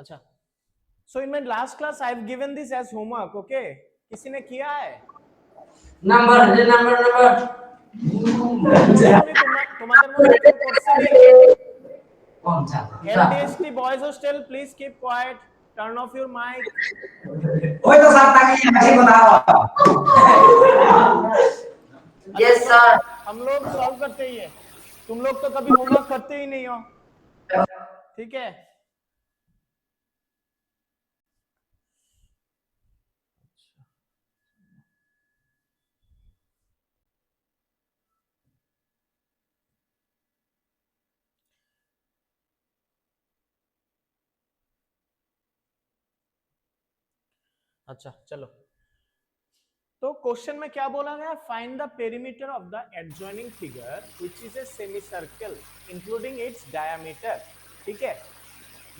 अच्छा, so in my last class I have given this as homework, okay? किसी ने किया है? नंबर তোমাদের মধ্যে কেউ করছে কি? LDST boys hostel, please keep quiet, turn off your mic. ওই তো স্যার তাকে হাসি बताओ। Yes sir, हम लोग सॉल्व करते ही है, तुम लोग तो कभी होमवर्क करते ही नहीं हो, ठीक है? अच्छा चलो, तो क्वेश्चन में क्या बोला गया? Find the perimeter of the adjoining figure which is a semicircle including its diameter. ठीक है,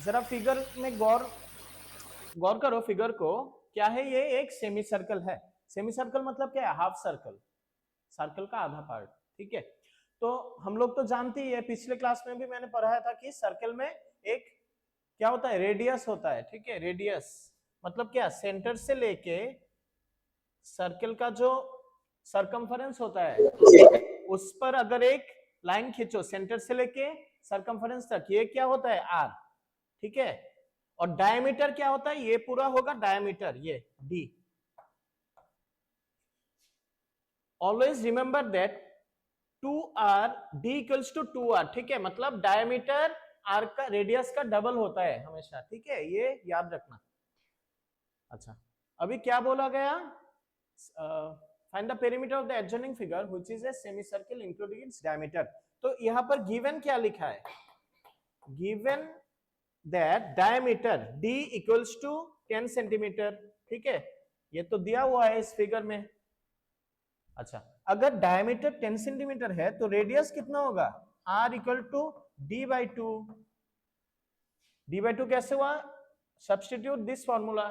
जरा फिगर में गौर करो फिगर को, क्या है ये? एक सेमी सर्कल है। सेमी सर्कल मतलब क्या है? हाफ सर्कल, सर्कल का आधा पार्ट। ठीक है, तो हम लोग तो जानते ही है, पिछले क्लास में भी मैंने पढ़ाया था कि सर्कल में एक क्या होता है? रेडियस होता है। ठीक है, रेडियस मतलब क्या? सेंटर से लेके सर्कल का जो सरकमफरेंस होता है उस पर अगर एक लाइन खींचो सेंटर से लेके सरकमफरेंस तक, ये क्या होता है? आर। ठीक है, और डायमीटर क्या होता है? ये पूरा होगा डायमीटर, ये d. Always remember that 2r d equals to 2r। ठीक है, मतलब डायमीटर आर का रेडियस का डबल होता है हमेशा। ठीक है, ये याद रखना। अच्छा, अभी क्या बोला गया? Find the perimeter of the adjoining figure which is a semicircle including its diameter. तो यहां पर गिवन क्या लिखा है? Given that diameter d equals to 10 centimetre. ठीक है, ये तो दिया हुआ है इस फिगर में। अच्छा, अगर डायमीटर 10 सेंटीमीटर है तो रेडियस कितना होगा? r equal to d by 2। d by 2 कैसे हुआ? सब्स्टिट्यूट दिस फॉर्मूला,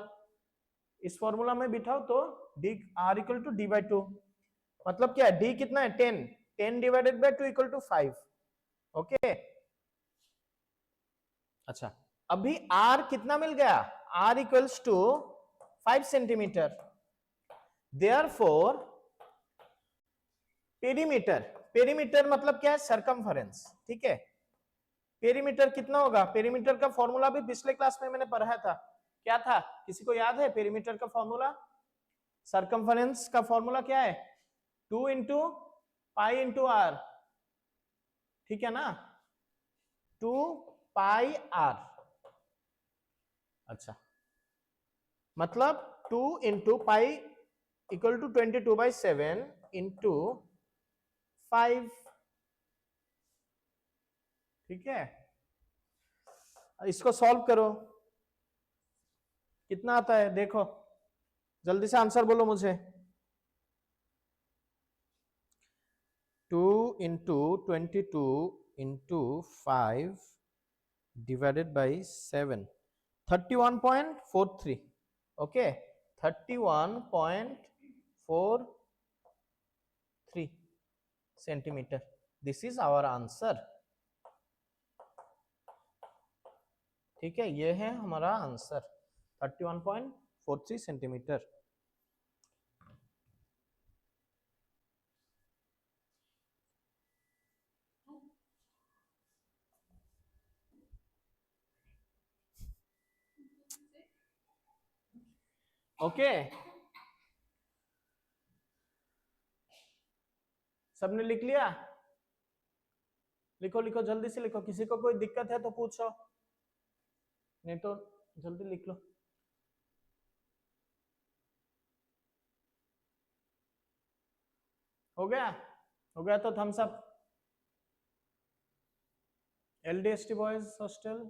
इस फॉर्मूला में बिठाओ तो d r equal to d by 2। मतलब क्या है? d कितना है? 10, 10 divided by 2 equal to 5। Okay, अच्छा, अभी r कितना मिल गया? r equals to 5 centimetre. Therefore perimeter, perimeter मतलब क्या है? सरकमफरेंस। ठीक है, पेरीमीटर कितना होगा? पेरीमीटर का फॉर्मूला भी पिछले क्लास में मैंने पढ़ाया था। क्या था? किसी को याद है पेरीमीटर का फॉर्मूला? सरकमफरेंस का फॉर्मूला क्या है? 2 इंटू पाई इंटू आर। ठीक है ना, 2 पाई आर। अच्छा, मतलब 2 into pi equal to 22/7 into 5। ठीक है, इसको सॉल्व करो, कितना आता है देखो, जल्दी से आंसर बोलो मुझे। 2 into 22 into 5 divided by 7, 31.43। Okay, 31.43 centimetre. This is our answer. ठीक है, ये है हमारा आंसर, 31.43 सेंटीमीटर। ओके, सबने लिख लिया? लिखो लिखो, जल्दी से लिखो, किसी को कोई दिक्कत है तो पूछो, नहीं तो जल्दी लिख लो। हो गया? हो गया तो thumbs up. LDST boys hostel,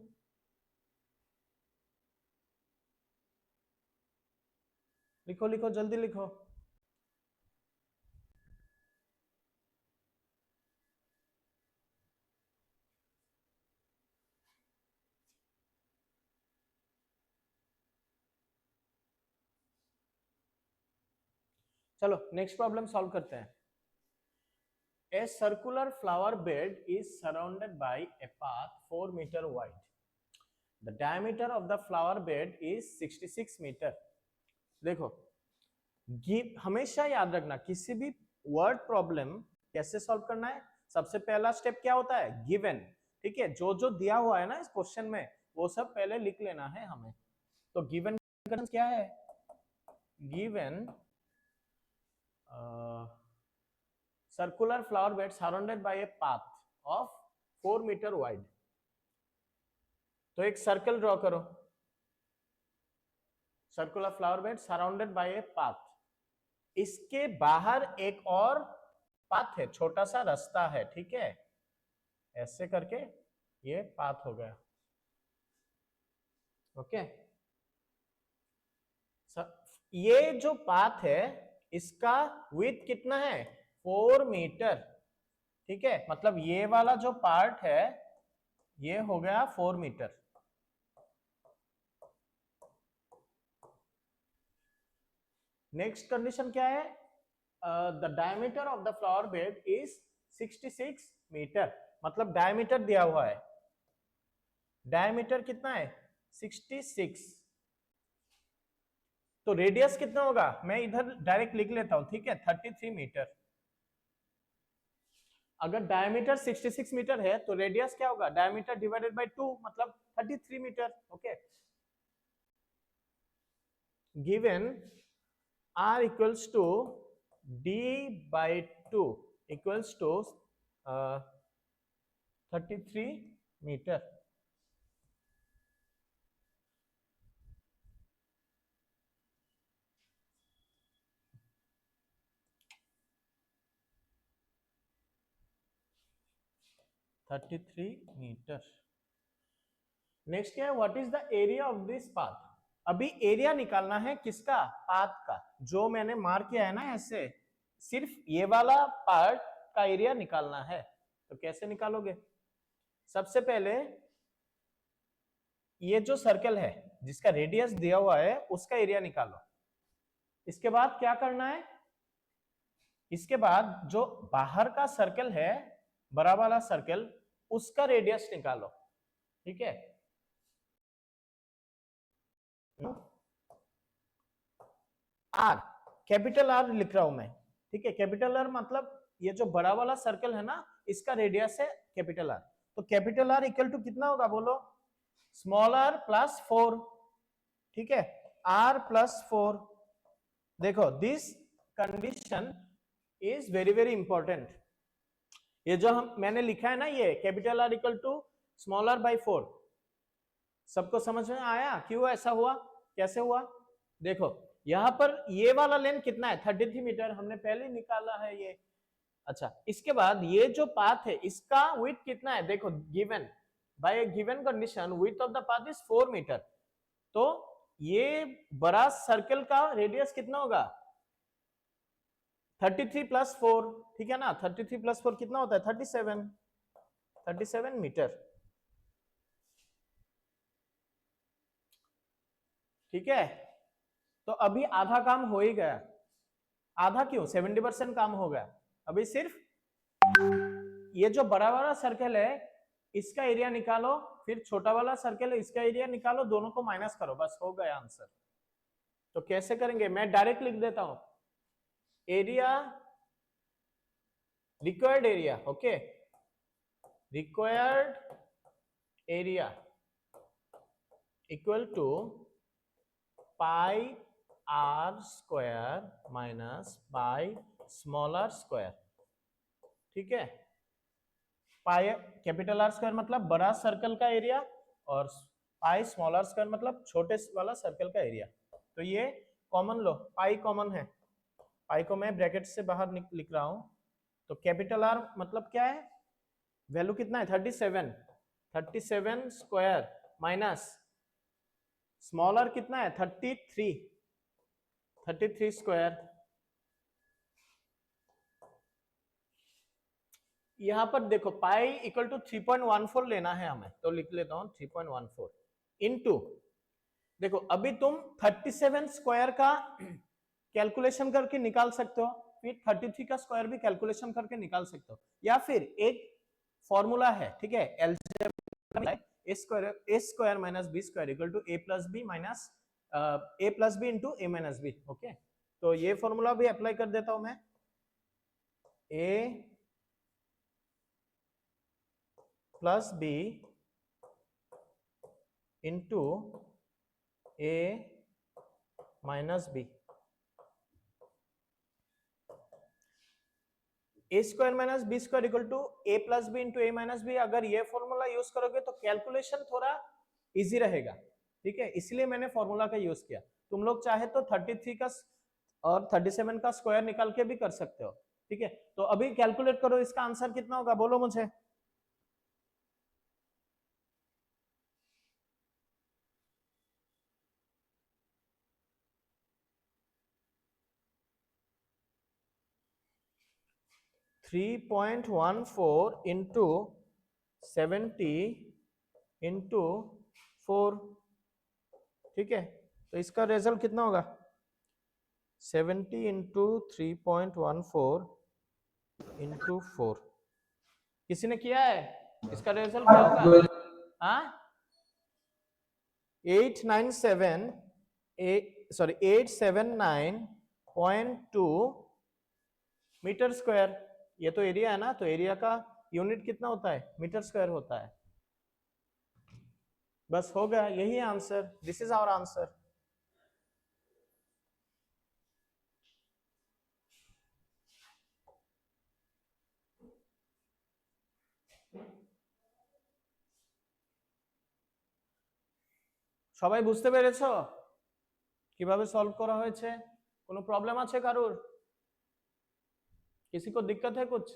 लिखो लिखो, जल्दी लिखो। चलो नेक्स्ट प्रॉब्लम सॉल्व करते हैं। A circular flower bed is surrounded by a path 4 meter wide. The diameter of the flower bed is 66 metre. देखो हमेशा याद रखना किसी भी वर्ड प्रॉब्लम कैसे सॉल्व करना है। सबसे पहला स्टेप क्या होता है, गिवन। ठीक है, जो जो दिया हुआ है ना इस क्वेश्चन में वो सब पहले लिख लेना है हमें। तो गिवन क्या है, given circular flower bed surrounded by a path of 4 meter wide। तो एक सर्कल ड्रॉ करो, circular flower bed surrounded by a path. इसके बाहर एक और पाथ है, छोटा सा रास्ता है। ठीक है, ऐसे करके ये पाथ हो गया। ओके, ये जो पाथ है इसका विड्थ कितना है, 4 मीटर। ठीक है, मतलब ये वाला जो पार्ट है ये हो गया 4 मीटर। नेक्स्ट कंडीशन क्या है, the diameter of the flower bed is 66 metre. मतलब डायमीटर दिया हुआ है, डायमीटर कितना है 66। तो रेडियस कितना होगा, मैं इधर डायरेक्ट लिख लेता हूं। ठीक है, 33 मीटर। अगर डायमीटर 66 मीटर है तो रेडियस क्या होगा, डायमीटर डिवाइडेड बाय 2 मतलब 33 metre. Okay, given r equals to d by 2 equals to 33 metre. Next क्या है, what is the area of this path. अभी एरिया निकालना है किसका, पाथ का। जो मैंने मार्क किया है ना ऐसे, सिर्फ ये वाला पार्ट का एरिया निकालना है। तो कैसे निकालोगे, सबसे पहले ये जो सर्कल है जिसका रेडियस दिया हुआ है उसका एरिया निकालो। इसके बाद क्या करना है, इसके बाद जो बाहर का सर्कल है, बड़ा वाला सर्कल, उसका रेडियस निकालो। ठीक है, आर, कैपिटल आर लिख रहा हूं मैं। ठीक है, कैपिटल आर मतलब ये जो बड़ा वाला सर्कल है ना इसका रेडियस है कैपिटल आर। तो कैपिटल आर इक्वल टू कितना होगा बोलो, स्मॉल आर प्लस 4। ठीक है, आर प्लस 4। देखो this condition is very very important. ये जो मैंने लिखा है ना, ये capital r equal to small r by 4, सबको समझ में आया क्यों ऐसा हुआ, कैसे हुआ। देखो यहां पर ये वाला लेंथ कितना है, 33 मीटर, हमने पहले निकाला है ये। अच्छा, इसके बाद ये जो पाथ है इसका विड्थ कितना है, देखो given by a given condition width of the path is 4 metre. तो ये बड़ा सर्कल का रेडियस कितना होगा, 33 प्लस 4। ठीक है ना, 33 प्लस 4 कितना होता है, 37 मीटर। ठीक है, तो अभी आधा काम हो ही गया। आधा क्यों, 70% काम हो गया। अभी सिर्फ ये जो बड़ा वाला सर्कल है इसका एरिया निकालो, फिर छोटा वाला सर्कल है इसका एरिया निकालो, दोनों को माइनस करो, बस हो गया आंसर। तो कैसे करेंगे, मैं डायरेक्ट लिख देता हूं, area required area. Okay, required area equal to pi r square minus pi small r square. ठीक है, पाई कैपिटल आर स्क्वायर मतलब बड़ा सर्कल का एरिया, और पाई स्मॉल आर स्क्वायर मतलब छोटे वाला सर्कल का एरिया। तो ये कॉमन लो, पाई कॉमन है, पाई को मैं ब्रैकेट से बाहर लिख रहा हूं। तो कैपिटल आर मतलब क्या है, वैल्यू कितना है 37 स्क्वायर माइनस स्मॉल आर कितना है 33 स्क्वायर। यहां पर देखो पाई इक्वल टू 3.14 लेना है हमें, तो लिख लेता हूं 3.14 इनटू, देखो अभी तुम 37 स्क्वायर का कैलकुलेशन करके निकाल सकते हो, फिर 33 का स्क्वायर भी कैलकुलेशन करके निकाल सकते हो, या फिर एक फॉर्मूला है। ठीक है, algebra A square minus B square equal to A plus B minus A plus B into A minus B. Okay, तो ये फॉर्मूला भी अप्लाई कर देता हूं मैं, A plus B into A minus B. A square minus B square equal to A plus B into A minus B. अगर ये formula use करोगे तो कैलकुलेशन थोड़ा इजी रहेगा, ठीक है, इसलिए मैंने फॉर्मूला का यूज किया। तुम लोग चाहे तो 33 का और 37 का स्क्वायर निकाल के भी कर सकते हो, ठीक है। तो अभी कैलकुलेट करो, इसका आंसर कितना होगा, बोलो मुझे। थ्री 3.14 इंटू 70 इंटू 4, ठीक है। तो इसका रिजल्ट कितना होगा, 70 इंटू 3.14 इंटू 4। किसी ने किया है, इसका रिजल्ट क्या होगा? हाँ, 879.2 मीटर स्क्वायर। ये तो एरिया है ना, तो एरिया का यूनिट कितना होता है, मीटर स्क्वायर होता है। बस हो गया, यही answer, this is our answer. সবাই বুঝতে পেরেছো কিভাবে সলভ করা হয়েছে? কোনো প্রবলেম আছে কারোর? किसी को दिक्कत है कुछ?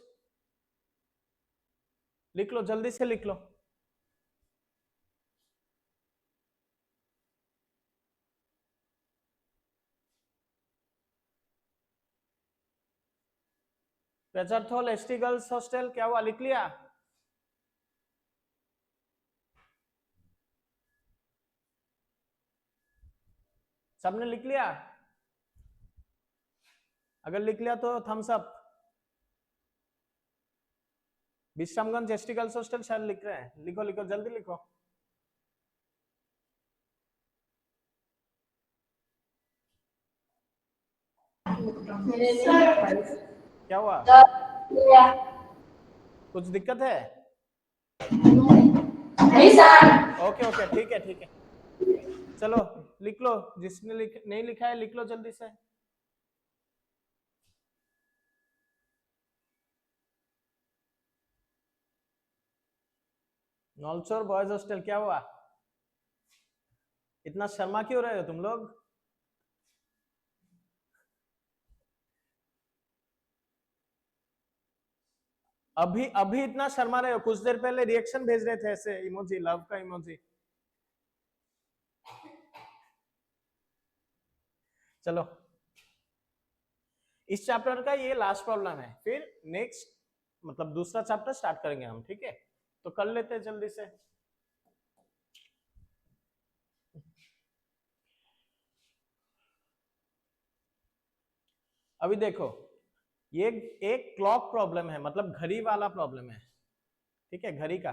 लिख लो, जल्दी से लिख लो। पेचरथोल एसटी गर्ल्स हॉस्टल, क्या हुआ, लिख लिया? सबने लिख लिया? अगर लिख लिया तो thumbs up. Vishramganj ST girls hostel शायद लिख रहे हैं, लिखो लिखो जल्दी लिखो। क्या हुआ, कुछ दिक्कत है? नहीं सर। ओके ओके, ठीक है ठीक है, चलो लिख लो, जिसने नहीं लिखा है लिख लो जल्दी से। नौलचौर बॉयज हॉस्टल, क्या हुआ, इतना शर्मा क्यों रहे हो तुम लोग? अभी अभी इतना शर्मा रहे हो, कुछ देर पहले रिएक्शन भेज रहे थे ऐसे इमोजी, लव का इमोजी। चलो, इस चैप्टर का ये लास्ट प्रॉब्लम है, फिर नेक्स्ट मतलब दूसरा चैप्टर स्टार्ट करेंगे हम, ठीक है। तो कर लेते हैं जल्दी से। अभी देखो, ये एक क्लॉक प्रॉब्लम है, मतलब घड़ी वाला प्रॉब्लम है, ठीक है, घड़ी का।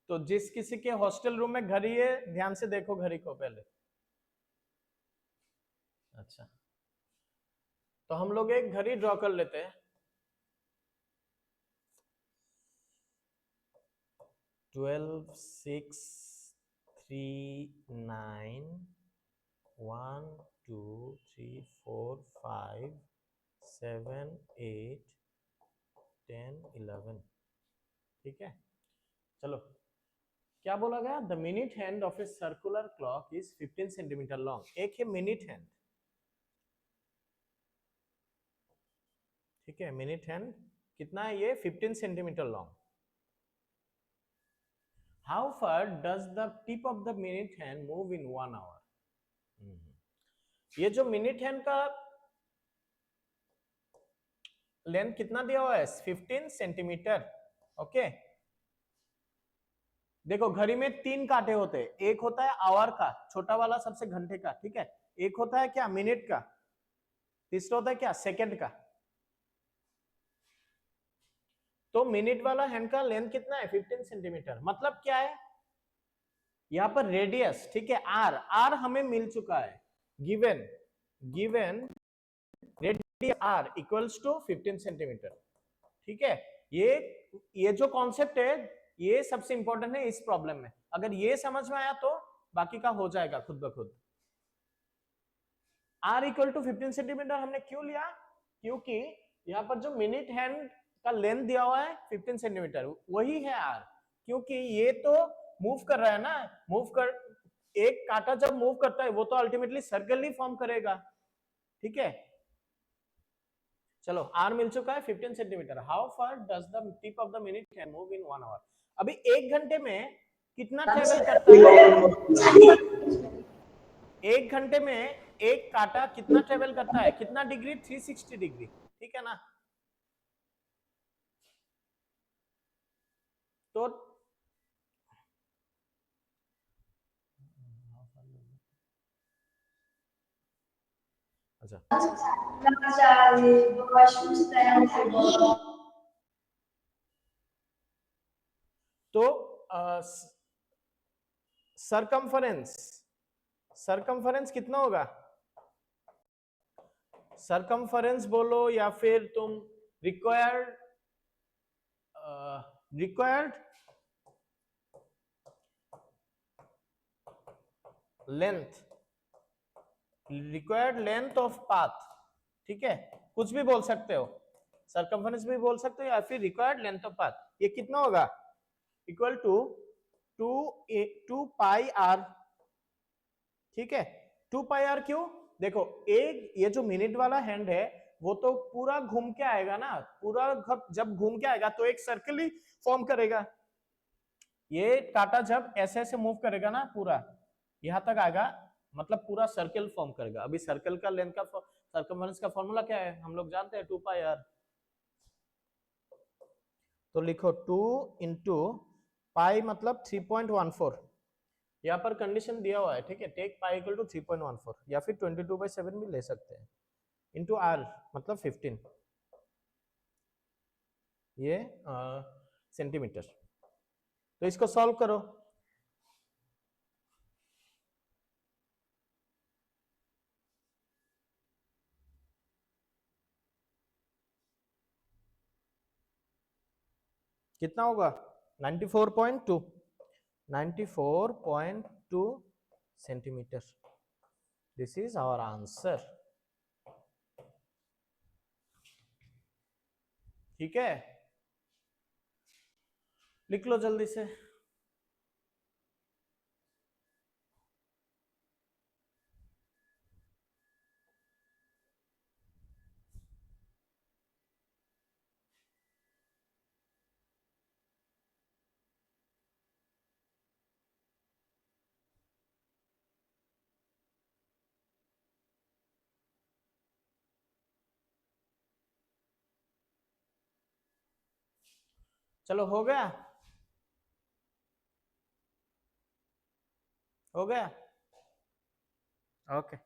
तो जिस किसी के हॉस्टल रूम में घड़ी है, ध्यान से देखो घड़ी को पहले। अच्छा, तो हम लोग एक घड़ी ड्रॉ कर लेते हैं। 12, 6, 3, 9, 1, 2, 3, 4, 5, 7, 8, 10, 11, ठीक है। चलो, क्या बोला गया, the minute hand of a circular clock is 15 centimetre long. एक है मिनट हैंड, ठीक है, मिनट हैंड कितना है ये, 15 centimetre long. How far does the tip of the minute hand move in 1 hour. ये जो मिनट हैंड का लेंथ कितना दिया हुआ है, 15 सेंटीमीटर, ओके। देखो, घड़ी में 3 कांटे होते हैं, एक होता है आवर का, छोटा वाला सबसे घंटे का, ठीक है, एक होता है क्या, मिनट का, तीसरा होता है क्या, सेकंड का। तो मिनट वाला हैंड का लेंथ कितना है, 15 सेंटीमीटर। मतलब क्या है, यहाँ पर रेडियस, ठीक है, आर, आर हमें मिल चुका है, given radius r equals to 15 centimetre, ठीक है। ये जो कॉन्सेप्ट है ये सबसे इंपॉर्टेंट है इस प्रॉब्लम में, अगर ये समझ में आया तो बाकी का हो जाएगा खुद ब खुद। आर इक्वल टू 15 सेंटीमीटर हमने क्यों लिया, क्योंकि यहाँ पर जो मिनट हैंड का लेंथ दिया हुआ है 15 सेंटीमीटर वही है आर, क्योंकि ये तो मूव कर रहा है ना, एक कांटा जब मूव करता है वो तो अल्टीमेटली सर्कल ही फॉर्म करेगा, ठीक है। चलो आर मिल चुका है 15 centimetre. How far does the tip of the minute can move in 1 hour. अभी 1 घंटे में कितना ट्रेवल करता है, 1 घंटे में एक कांटा कितना ट्रेवल करता है, कितना डिग्री, 360 डिग्री, ठीक है ना। तो अच्छा तो सरकमफरेंस कितना होगा, सरकमफरेंस बोलो या फिर तुम रिक्वायर्ड लेंथ ऑफ पाथ, ठीक है, कुछ भी बोल सकते हो, सरकमफरेंस भी बोल सकते हो या फिर रिक्वायर्ड लेंथ ऑफ पाथ। ये कितना होगा, इक्वल टू 2 पाई आर, ठीक है। 2 पाई आर क्यों, देखो एक ये जो मिनट वाला हैंड है वो तो पूरा घूम के आएगा ना, पूरा जब घूम के आएगा तो एक सर्कल ही फॉर्म करेगा, ये कांटा जब ऐसे ऐसे मूव करेगा ना पूरा यहां तक आएगा, मतलब पूरा सर्कल फॉर्म करेगा। अभी सर्कल का लेंथ का सर्कमफरेंस का फॉर्मूला क्या है, हम लोग जानते हैं 2 पाई आर, तो लिखो 2 इंटू पाई मतलब 3.14, यहाँ पर कंडीशन दिया हुआ है, ठीक है, टेक पाई इक्वल टू 3.14 या फिर 22/7 भी ले सकते हैं, इंटू आर मतलब 15, ये सेंटीमीटर। तो इसको सॉल्व करो, कितना होगा 94.2 centimetre, this is our answer, ठीक है। लिख लो जल्दी से, चलो हो गया, हो गया, ओके।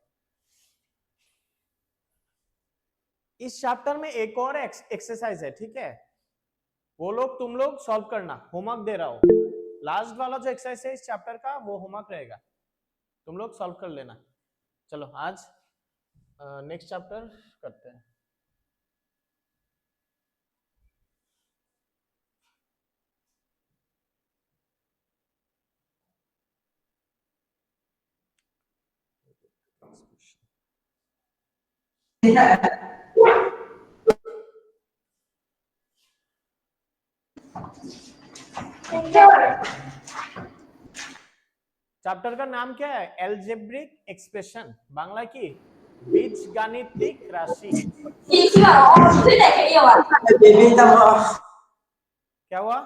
इस चैप्टर में एक और एक्सरसाइज है, ठीक है, वो लोग तुम लोग सॉल्व करना, होमवर्क दे रहा हूं, लास्ट वाला जो एक्सरसाइज है इस चैप्टर का वो होमवर्क रहेगा, तुम लोग सॉल्व कर लेना। चलो आज नेक्स्ट चैप्टर करते हैं। चैप्टर का नाम क्या है, एल्जेब्रिक एक्सप्रेशन, बांग्ला की बीजगणितिक राशि। क्या हुआ,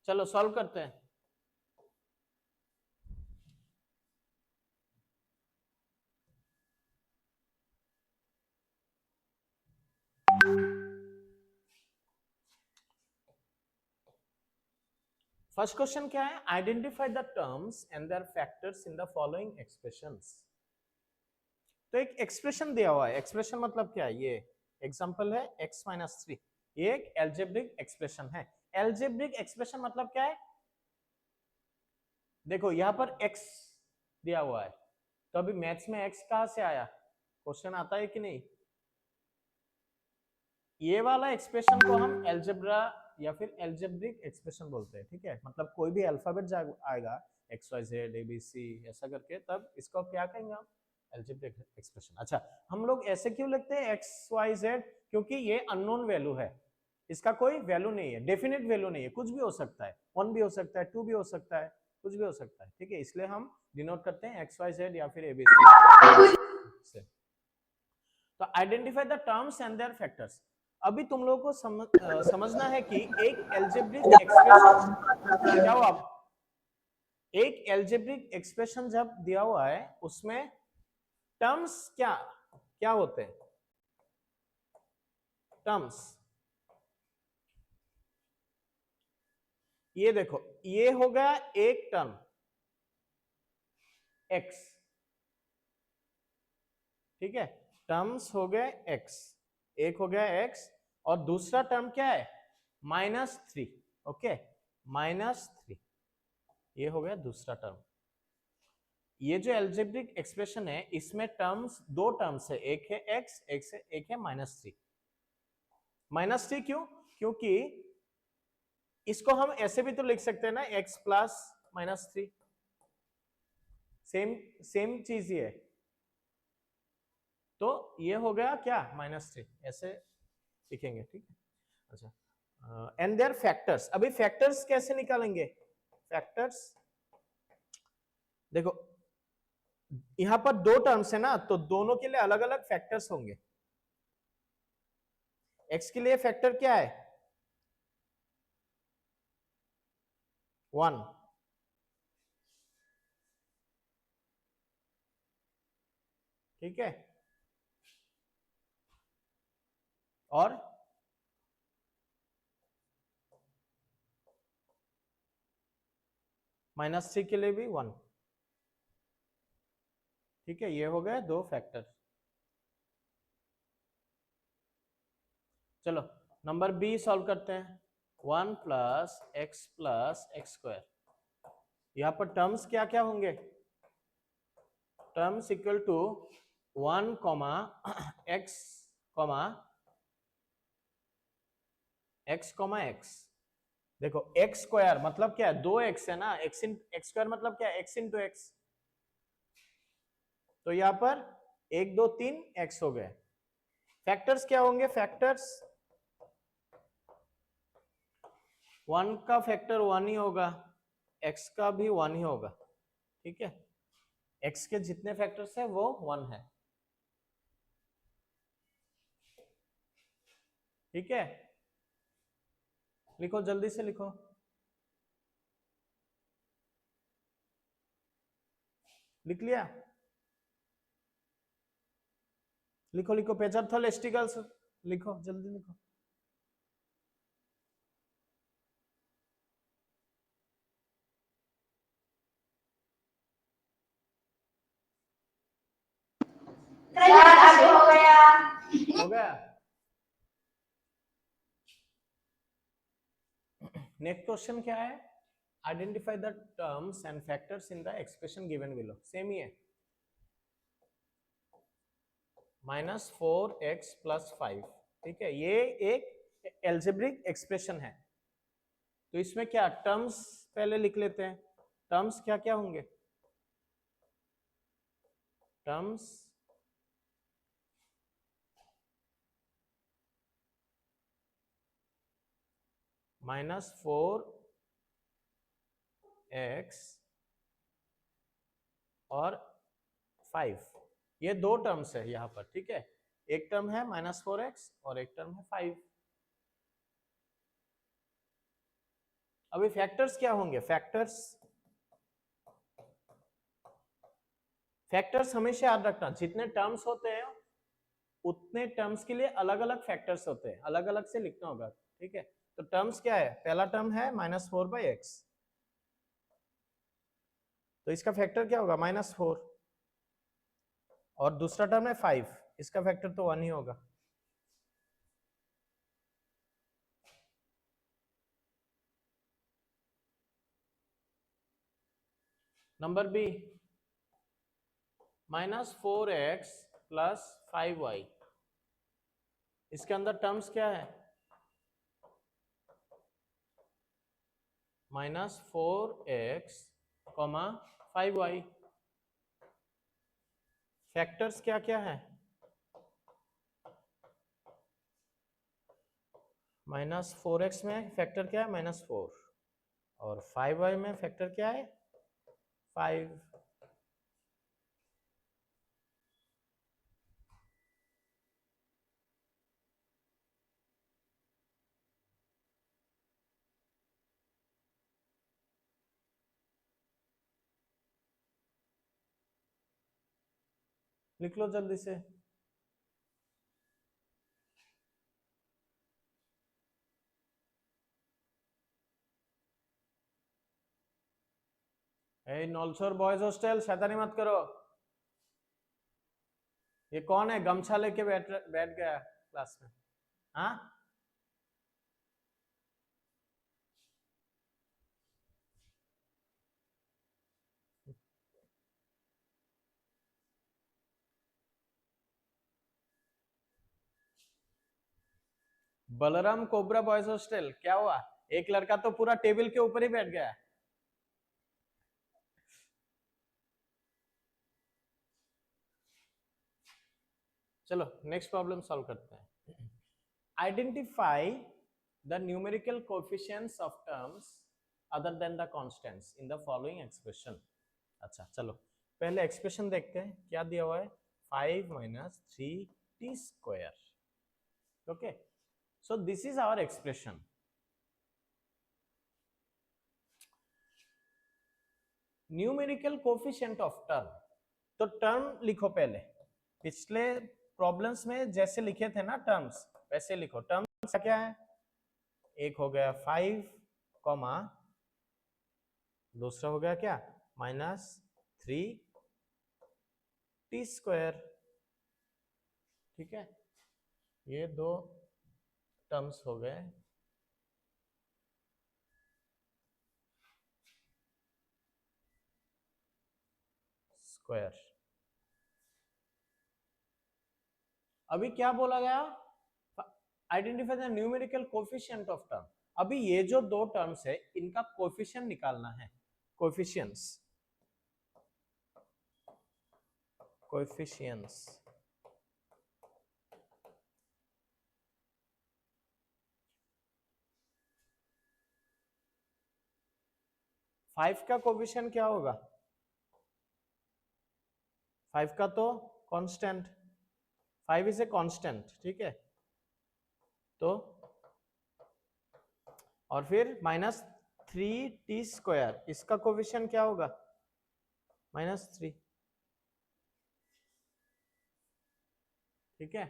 चलो सॉल्व करते हैं। फर्स्ट क्वेश्चन क्या है, identify the terms and their factors in the following expressions. तो एक एक्सप्रेशन दिया हुआ है, एक्सप्रेशन मतलब क्या है, ये एग्जांपल है x-3, ये एक एल्जेब्रिक एक्सप्रेशन है। एल्जेब्रिक एक्सप्रेशन मतलब क्या है, देखो यहाँ पर x दिया हुआ है, तो अभी मैथ्स में x कहाँ से आया, क्वेश्चन आता है कि नहीं। ये वाला एक्सप्रेशन को हम एल्जेब्रा या फिर एल्जेब्रिक एक्सप्रेशन बोलते हैं, ठीक है। मतलब कोई भी अल्फाबेट आएगा x y z a b c ऐसा करके, तब इसको क्या कहेंगे हम, एल्जेब्रिक एक्सप्रेशन। अच्छा, हम लोग ऐसे क्यों लिखते हैं एक्स वाई जेड, क्योंकि ये अननोन वैल्यू है, इसका कोई वैल्यू नहीं है, डेफिनेट वैल्यू नहीं है, कुछ भी हो सकता है, 1 भी हो सकता है, 2 भी हो सकता है, कुछ भी हो सकता है, ठीक है। इसलिए हम डिनोट करते हैं एक्स वाई जेड या फिर एबीसी से। तो identify the terms and their factors. अभी तुम लोगों को समझना है कि एक एल्जेब्रिक एक्सप्रेशन क्या हुआ, एक एल्जेब्रिक एक्सप्रेशन जब दिया हुआ है उसमें टर्म्स क्या क्या होते हैं, टर्म्स। ये देखो, ये हो गया एक टर्म x, ठीक है, टर्म्स हो गए x, एक हो गया x, और दूसरा टर्म क्या है -3, ओके, -3, ये हो गया दूसरा टर्म। ये जो एल्जेब्रिक एक्सप्रेशन है इसमें टर्म्स, दो टर्म्स है, एक है x, एक है -3। -3 क्यों, क्योंकि इसको हम ऐसे भी तो लिख सकते हैं ना, x प्लस -3, सेम सेम चीज ये है, तो ये हो गया क्या -3, ऐसे लिखेंगे, ठीक है। अच्छा, एंड देयर फैक्टर्स। अभी फैक्टर्स कैसे निकालेंगे, फैक्टर्स देखो यहां पर दो टर्म्स है ना, तो दोनों के लिए अलग अलग फैक्टर्स होंगे। x के लिए फैक्टर क्या है 1, ठीक है, और -3 के लिए भी 1, ठीक है। ये हो गए दो फैक्टर। चलो नंबर बी सॉल्व करते हैं। 1 + x स्क्वायर, यहां पर टर्म्स क्या क्या होंगे, terms equal to 1, x, x। देखो x स्क्वायर मतलब क्या है, 2x है ना, x स्क्वायर मतलब क्या है, x इंटू एक्स, तो यहां पर 1 2 3 x हो गए। फैक्टर्स क्या होंगे, फैक्टर्स 1 का फैक्टर 1 ही होगा, x का भी 1 ही होगा, ठीक है। x के जितने फैक्टर्स है वो 1 है, ठीक है। लिखो जल्दी से लिखो, लिख लिया, लिखो लिखो, पेचरथल एस्टिकल्स लिखो, जल्दी लिखो। हो गया। हो गया। नेक्स्ट क्वेश्चन क्या है, identify the terms and factors in the expression given below, same ही है, -4x + 5, ठीक है। ये एक एल्जेब्रिक एक्सप्रेशन है, तो इसमें क्या टर्म्स पहले लिख लेते हैं। टर्म्स क्या क्या होंगे, टर्म्स -4x और 5, ये दो टर्म्स है यहाँ पर, ठीक है। एक टर्म है -4x और एक टर्म है 5। अभी फैक्टर्स क्या होंगे, फैक्टर्स हमेशा याद रखना, जितने टर्म्स होते हैं उतने टर्म्स के लिए अलग अलग फैक्टर्स होते हैं, अलग अलग से लिखना होगा, ठीक है। तो टर्म्स क्या है, पहला टर्म है -4/x, तो इसका फैक्टर क्या होगा -4, और दूसरा टर्म है 5, इसका फैक्टर तो 1 ही होगा। Number B -4x plus 5y, इसके अंदर टर्म्स क्या है? -4x, 5y। फैक्टर्स क्या क्या है? -4x में फैक्टर क्या है? -4, और 5y में फैक्टर क्या है? 5। लिख लो जल्दी से। नौलसोर बॉयज हॉस्टल, शैतानी मत करो। ये कौन है गमछा लेके बैठ गया क्लास में? हाँ, बलराम कोबरा बॉयज हॉस्टल, क्या हुआ? एक लड़का तो पूरा टेबल के ऊपर ही बैठ गया। चलो नेक्स्ट प्रॉब्लम सॉल्व करते हैं। Identify the numerical coefficients of terms other than the constants in the following expression. अच्छा चलो पहले एक्सप्रेशन देखते हैं क्या दिया हुआ है। 5 - 3t²। Okay, so this is our expression. Numerical coefficient of term, तो टर्म लिखो पहले। पिछले प्रॉब्लम्स में जैसे लिखे थे ना टर्म्स, वैसे लिखो। टर्म्स क्या है? एक हो गया 5, दूसरा हो गया क्या? -3t²। ठीक है, ये दो टर्म्स हो गए। स्क्वायर। अभी क्या बोला गया? Identify the numerical coefficient of term. अभी ये जो दो टर्म्स है इनका कोएफिशिएंट निकालना है। Coefficients, coefficients. फाइव का कोएफिशिएंट क्या होगा? 5 का तो कांस्टेंट, 5 इज ए कांस्टेंट। ठीक है, तो और फिर -3t², इसका कोएफिशिएंट क्या होगा? -3। ठीक है,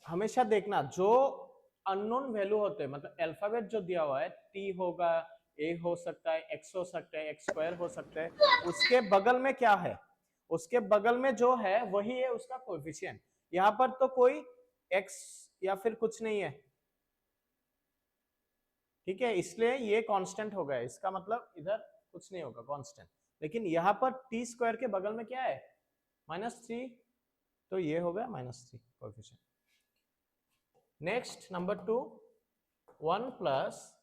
हमेशा देखना जो अननोन वैल्यू होते हैं, मतलब अल्फाबेट जो दिया हुआ है, टी होगा, ए हो सकता है, एक्स हो सकता है, x² हो सकता है, उसके बगल में क्या है? उसके बगल में जो है वही है उसका कोएफिशिएंट। यहाँ पर तो कोई x या फिर कुछ नहीं है। ठीक है, इसलिए ये कांस्टेंट हो गया, इसका मतलब इधर कुछ नहीं होगा, कांस्टेंट। लेकिन यहाँ पर t² के बगल में क्या है? -3, तो ये हो गया -3 coefficient. Next number 2, 1 +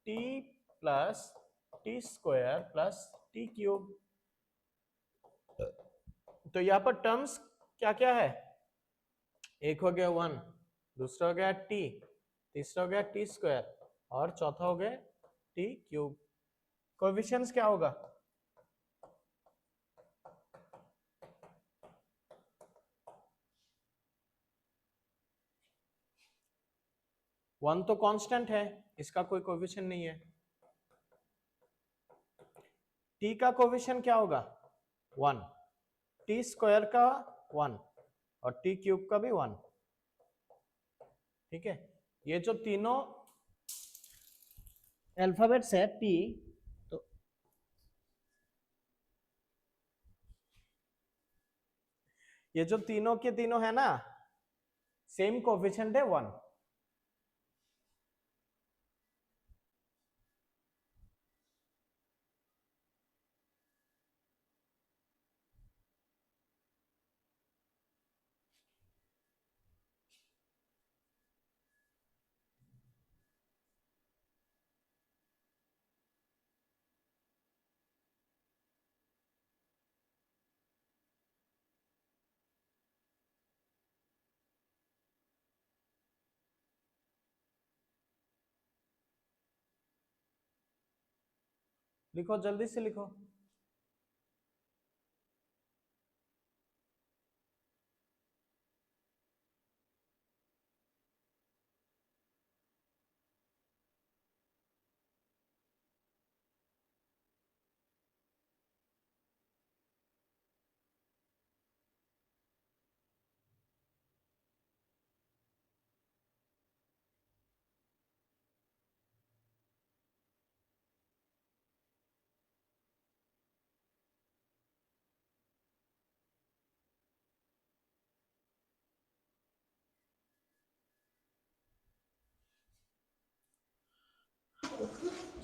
t + t² + t³। तो यहाँ पर टर्म्स क्या क्या है? एक हो गया 1, दूसरा हो गया t, तीसरा हो गया t² और चौथा हो गया t³। कोएफिशिएंट्स क्या होगा? वन तो कांस्टेंट है, इसका कोई कोएफिशिएंट नहीं है। t का कोएफिशिएंट क्या होगा? 1, t² का 1 और t³ का भी 1। ठीक है, ये जो तीनों अल्फाबेट्स है t, तो ये जो तीनों के तीनों है ना, सेम कोएफिशिएंट है 1। लिखो जल्दी से लिखो।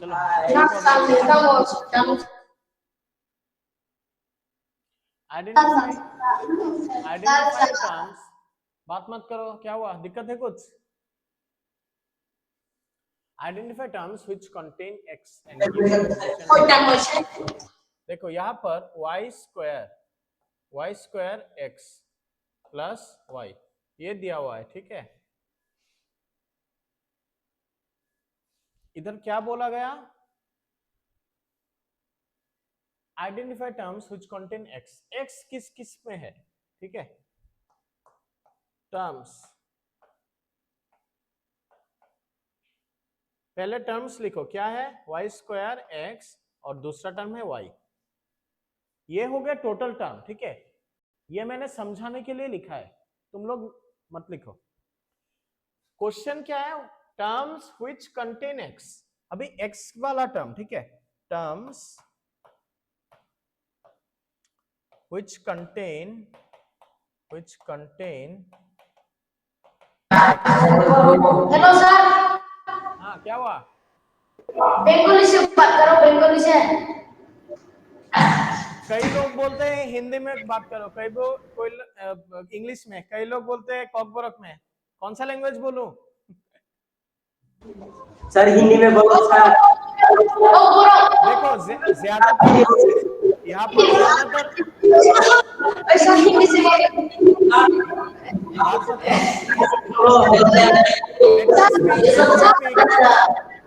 चलो आइडेंटिफाई टर्म्स। बात मत करो, क्या हुआ, दिक्कत है कुछ? Identify terms which contain x and give the coefficient. देखो यहाँ पर y square x plus y ये दिया हुआ है, ठीक है। इधर क्या बोला गया? Identify terms which contain x। x किस किस में है, ठीक है। टर्म्स, पहले टर्म्स लिखो, क्या है? y स्क्वायर x और दूसरा टर्म है y। ये हो गया टोटल टर्म, ठीक है। ये मैंने समझाने के लिए लिखा है, तुम लोग मत लिखो। क्वेश्चन क्या है? Terms which contain x। अभी x वाला टर्म, ठीक है। Terms which contain hello sir. हाँ क्या हुआ? बंगाली से बात करो, बंगाली से। कई लोग बोलते हैं हिंदी में बात करो, कोई इंग्लिश में, कई लोग बोलते हैं कॉकबरक में। कौन सा लैंग्वेज बोलूं? सर हिंदी में बोलो सर। देखो ज्यादातर यहाँ पर ज्यादातर ऐसा हिंदी से बात मत करो। Let me speak।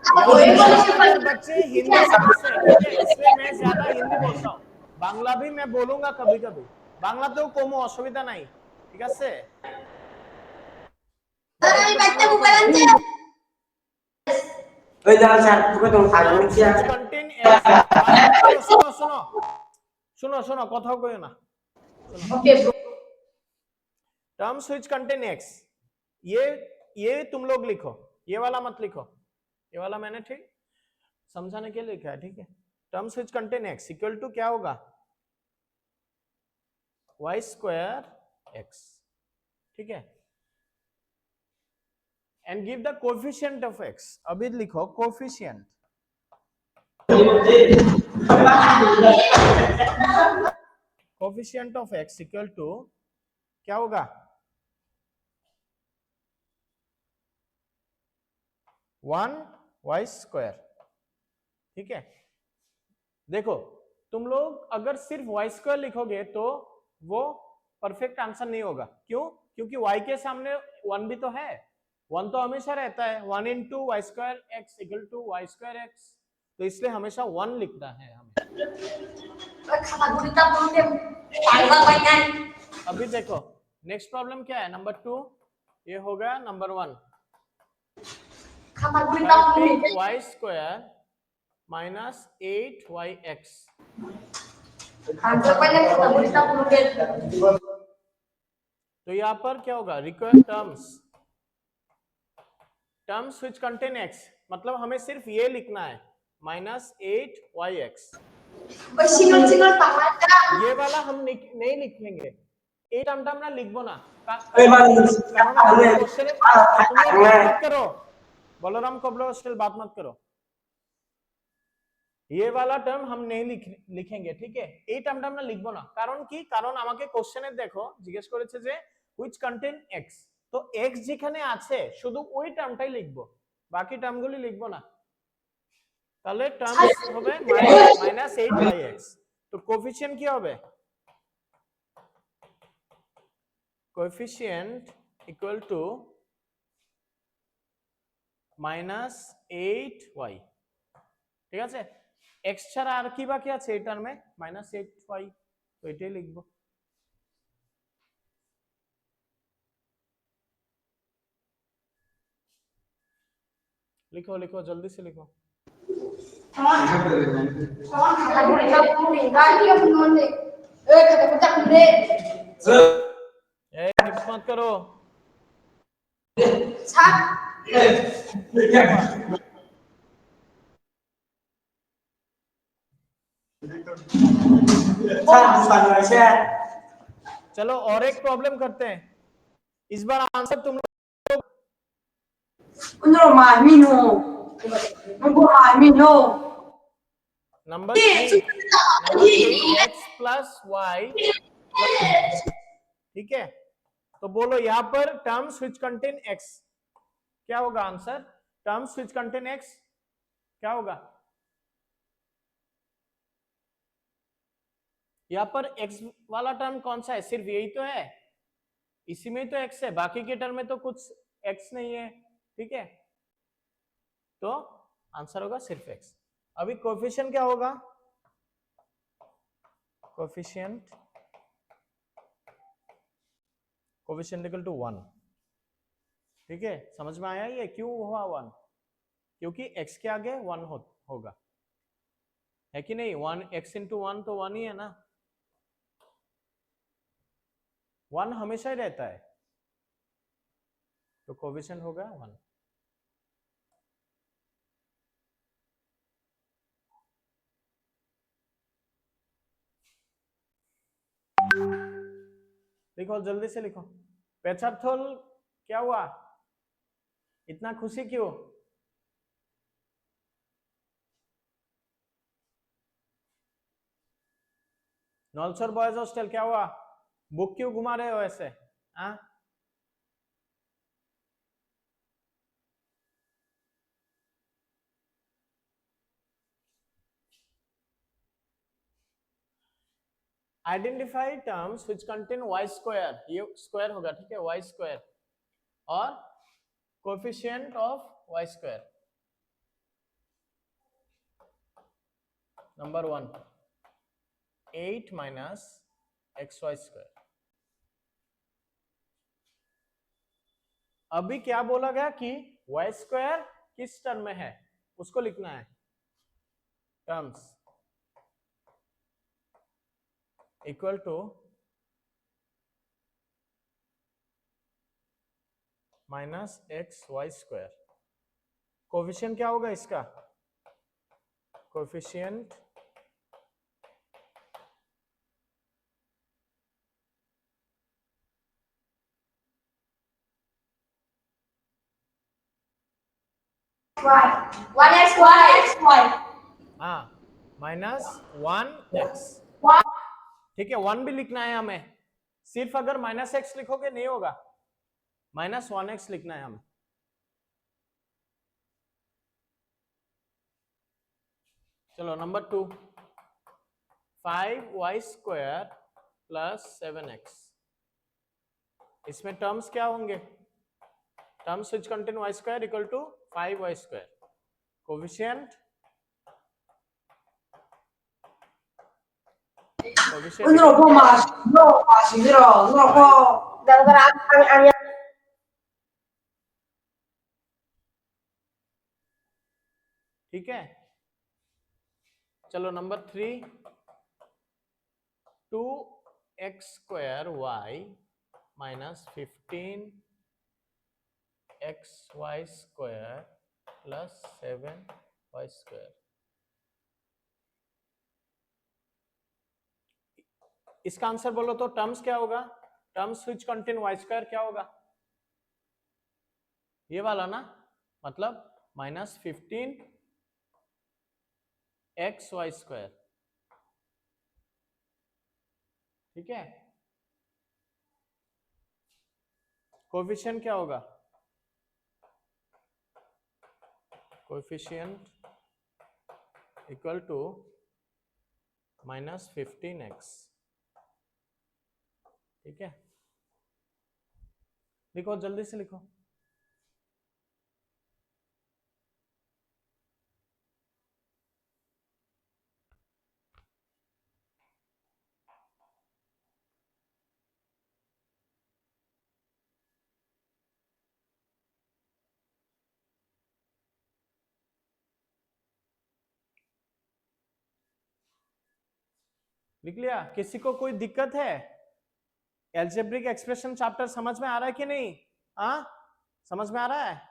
यहाँ पर ज्यादातर बच्चे हिंदी समझते हैं, ठीक है, इसलिए मैं ज्यादा हिंदी बोलता हूँ। बांग्ला भी मैं बोलूंगा कभी कभी, बांग्ला तो কোনো অসুবিধা নাই, ঠিক আছে। ওই দাও স্যার তোকে তো ফাইল Which contain x। बात मत करो, सुनो सुनो কথাও কইও না। Okay bro. Terms which contain x, ये तुम लोग लिखो, ये वाला मत लिखो, ये वाला मैंने ठीक समझाने के लिए लिखा है, ठीक है। Terms which contain x equal to क्या होगा? y स्क्वायर x, ठीक है। And give the coefficient of x। अभी लिखो coefficient. Coefficient of x equal to क्या होगा? 1 y स्क्वायर, ठीक है। देखो तुम लोग अगर सिर्फ y स्क्वायर लिखोगे तो वो परफेक्ट आंसर नहीं होगा। क्यों? क्योंकि y के सामने 1 भी तो है, 1 तो हमेशा रहता है। 1 into y square x equal to y square x, तो इसलिए हमेशा 1 लिखना है हमें। अभी देखो नेक्स्ट प्रॉब्लम क्या है, नंबर 2। ये हो गया number 1। Y square minus 8yx। तो यहाँ पर क्या होगा? Required terms which contain x, मतलब हमें सिर्फ ये लिखना है माइनस 8yx। ये वाला हम नहीं लिखेंगे, এই টার্মটা আমরা লিখব না, কারণ আমাদের কোশ্চেনে তোমরা বাत मत करो, বলরাম কবলো স্টিল बात मत करो। ये वाला टर्म हम नहीं लिखेंगे, ठीक है। এই টার্মটা আমরা লিখব না, কারণ কি? কারণ আমাকে কোশ্চেনে দেখো জিজ্ঞেস করেছে যে which contain x, তো x যেখানে আছে শুধু ওই টার্মটাই লিখব, বাকি টার্মগুলি লিখব না। তাহলে টার্মস হবে -8yx। তো কোএফিशिएंट কি হবে? কোএফিशिएंट ইকুয়াল টু -8y, ঠিক আছে। এক্স ছাড়া আর কি বাকি আছে এই টার্মে -8y, তো এটাই লিখবো। लिखो लिखो जल्दी से लिखो। टिप्स मत करो। क्या हुआ? चलो और एक प्रॉब्लम करते हैं, इस बार आंसर तुम लोग नंबर 3 x प्लस वाई, ठीक है। तो बोलो यहां पर टर्म्स विच कंटेन x, क्या होगा answer? Terms which contain x क्या होगा? यहां पर x वाला टर्म कौन सा है? सिर्फ यही तो है, इसी में तो x है, बाकी के टर्म में तो कुछ x नहीं है, ठीक है। तो आंसर होगा सिर्फ x। अभी कोफिशिएंट क्या होगा? कोफिशिएंट इक्वल टू 1, ठीक है। समझ में आया ये क्यों हुआ 1? क्योंकि x के आगे 1 होगा, है कि नहीं? 1 x इंटू 1 तो 1 ही है ना, 1 हमेशा ही रहता है, तो कोफिशिएंट होगा 1। लिखो जल्दी से लिखो। पेचरथोल क्या हुआ? इतना खुशी क्यों? नॉलसोर बॉयज हॉस्टल क्या हुआ? बुक क्यों घुमा रहे हो ऐसे? हाँ, identify terms which contain y square, ये स्क्वायर होगा, ठीक है, y स्क्वायर और coefficient of y square. Number 1 8 minus xy square. अभी क्या बोला गया कि y स्क्वायर किस टर्म में है उसको लिखना है, terms equal to minus x y square. Coefficient क्या होगा इसका? कोफिशिएंट हाँ माइनस 1x, ठीक है। 1 भी लिखना है हमें, सिर्फ अगर माइनस एक्स लिखोगे नहीं होगा, -1x लिखना है हमें। चलो number 2 5y square plus 7x। इसमें टर्म्स क्या होंगे? Terms which contain y square equal to 5y square. Coefficient ठीक है। चलो number 3 2x square y minus 15xy square plus 7y square. इसका आंसर बोलो तो टर्म्स क्या होगा? Terms which contain y square क्या होगा? ये वाला ना, मतलब -15xy स्क्वायर, ठीक है। कोएफिशिएंट क्या होगा? कोएफिशिएंट इक्वल टू -15x, ठीक है। लिखो जल्दी से लिखो। लिख लिया? किसी को कोई दिक्कत है? एल्जेब्रिक एक्सप्रेशन चैप्टर समझ में आ रहा है कि नहीं? हाँ, समझ में आ रहा है?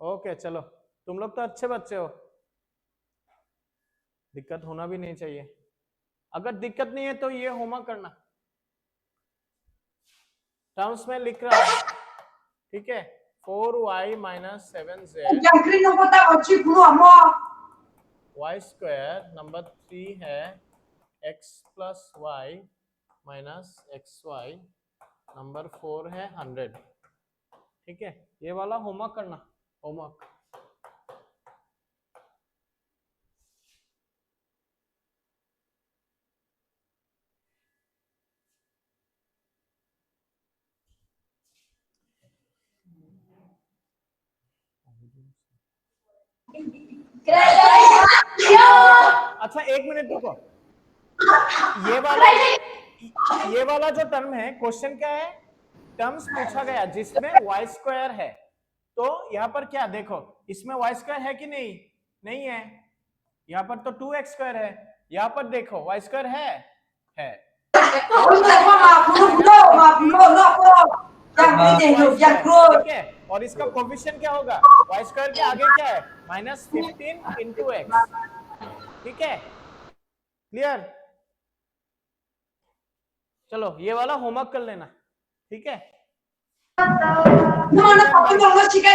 ओके चलो, तुम लोग तो अच्छे बच्चे हो, दिक्कत होना भी नहीं चाहिए। अगर दिक्कत नहीं है तो ये होमवर्क करना, टर्म्स में लिख रहा हूं, ठीक है? 4y minus 7z Jangkrik na kota ochi puno mo. y square, number 3 है x plus y minus x y, number 4 है 100, ठीक है? ये वाला होमवर्क करना, होमवर्क। अच्छा एक मिनट रुको, ये वाला जो टर्म है, क्वेश्चन क्या है? टर्म्स पूछा गया जिसमें y स्क्वायर है, तो यहाँ पर क्या देखो, इसमें y स्क्वायर है कि नहीं? नहीं है। यहाँ पर तो 2x स्क्वायर है, यहाँ पर देखो y स्क्वायर है। ठीक है, और इसका कोफिशिएंट क्या होगा? y स्क्वायर के आगे क्या है? -15 इंटू एक्स, ठीक है? क्लियर? चलो ये वाला होमवर्क कर लेना, ठीक है? No, no, no, no, no, chica,